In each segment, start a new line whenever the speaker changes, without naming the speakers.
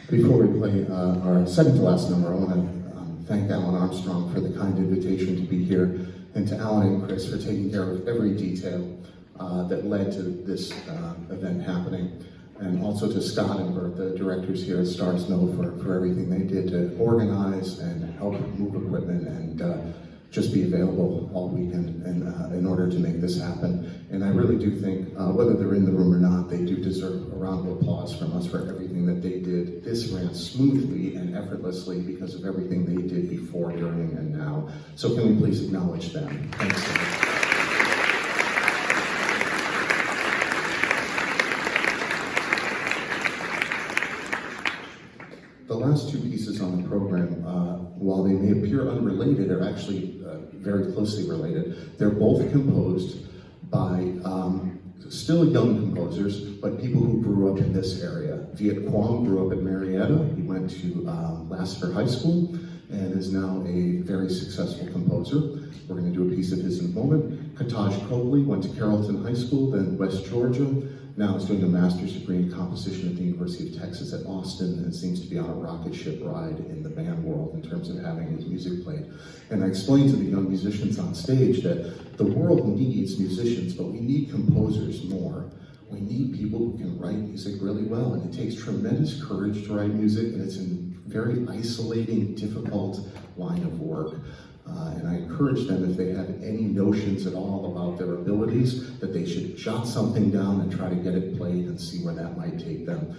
Before we play our second to last number, I want to thank Alan Armstrong for the kind invitation to be here, and to Alan and Chris for taking care of every detail that led to this event happening, and also to Scott and Bert, the directors here at Star Snow, for everything they did to organize and help move equipment and just be available all weekend and in order to make this happen. And I really do think, whether they're in the room or not, they do deserve a round of applause from us for everything that they did. This ran smoothly and effortlessly because of everything they did before, during, and now. So can we please acknowledge them? Thanks so much. The last two pieces on the program, while they may appear unrelated, are actually very closely related. They're both composed by still young composers, but people who grew up in this area. Viet Cuong grew up at Marietta. He went to Lassiter High School and is now a very successful composer. We're going to do a piece of his in a moment. Kataj Copley went to Carrollton High School, then West Georgia. Now he's doing a master's degree in composition at the University of Texas at Austin, and seems to be on a rocket ship ride in the band world in terms of having his music played. And I explained to the young musicians on stage that the world needs musicians, but we need composers more. We need people who can write music really well, and it takes tremendous courage to write music, and it's a very isolating, difficult line of work. And I encourage them, if they have any notions at all about their abilities, that they should jot something down and try to get it played and see where that might take them.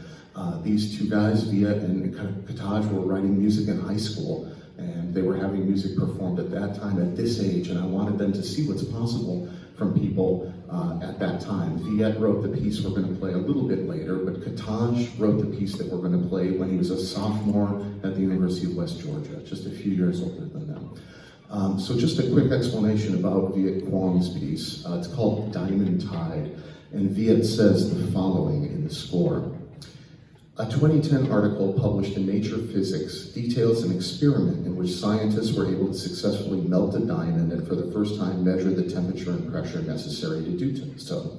These two guys, Viet and Kataj, were writing music in high school, and they were having music performed at that time at this age, and I wanted them to see what's possible from people at that time. Viet wrote the piece we're going to play a little bit later, but Kataj wrote the piece that we're going to play when he was a sophomore at the University of West Georgia, just a few years older than them. So just a quick explanation about Viet Cuong's piece. It's called Diamond Tide, and Viet says the following in the score. A 2010 article published in Nature Physics details an experiment in which scientists were able to successfully melt a diamond and for the first time measure the temperature and pressure necessary to do so.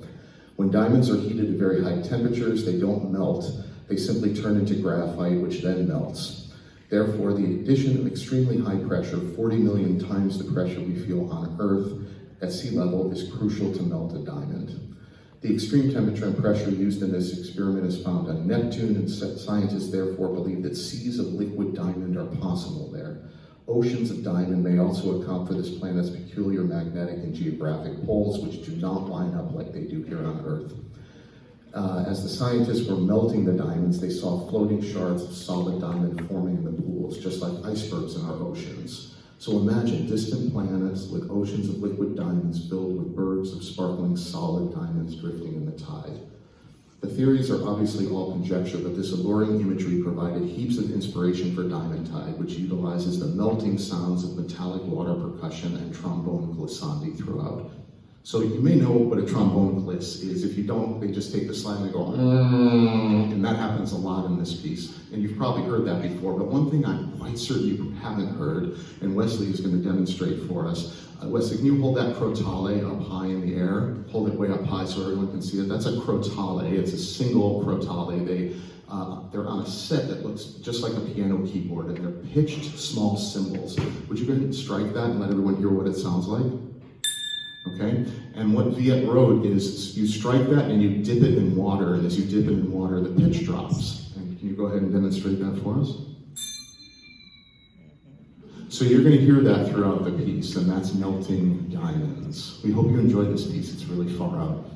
When diamonds are heated at very high temperatures, they don't melt, they simply turn into graphite, which then melts. Therefore, the addition of extremely high pressure, 40 million times the pressure we feel on Earth at sea level, is crucial to melt a diamond. The extreme temperature and pressure used in this experiment is found on Neptune, and scientists therefore believe that seas of liquid diamond are possible there. Oceans of diamond may also account for this planet's peculiar magnetic and geographic poles, which do not line up like they do here on Earth. As the scientists were melting the diamonds, they saw floating shards of solid diamond forming in the pools, just like icebergs in our oceans. So imagine distant planets with oceans of liquid diamonds filled with bergs of sparkling solid diamonds drifting in the tide. The theories are obviously all conjecture, but this alluring imagery provided heaps of inspiration for Diamond Tide, which utilizes the melting sounds of metallic water percussion and trombone glissandi throughout. So you may know what a trombone gliss is. If you don't, they just take the slide and they go, and that happens a lot in this piece. And you've probably heard that before, but one thing I'm quite certain you haven't heard, and Wesley is going to demonstrate for us. Wesley, can you hold that crotale up high in the air? Hold it way up high so everyone can see it. That's a crotale. It's a single crotale. They're on a set that looks just like a piano keyboard, and they're pitched small cymbals. Would you go ahead and strike that and let everyone hear what it sounds like? Okay, and what Viet wrote is you strike that and you dip it in water, and as you dip it in water, the pitch drops. And can you go ahead and demonstrate that for us? So you're going to hear that throughout the piece, and that's melting diamonds. We hope you enjoyed this piece. It's really far out.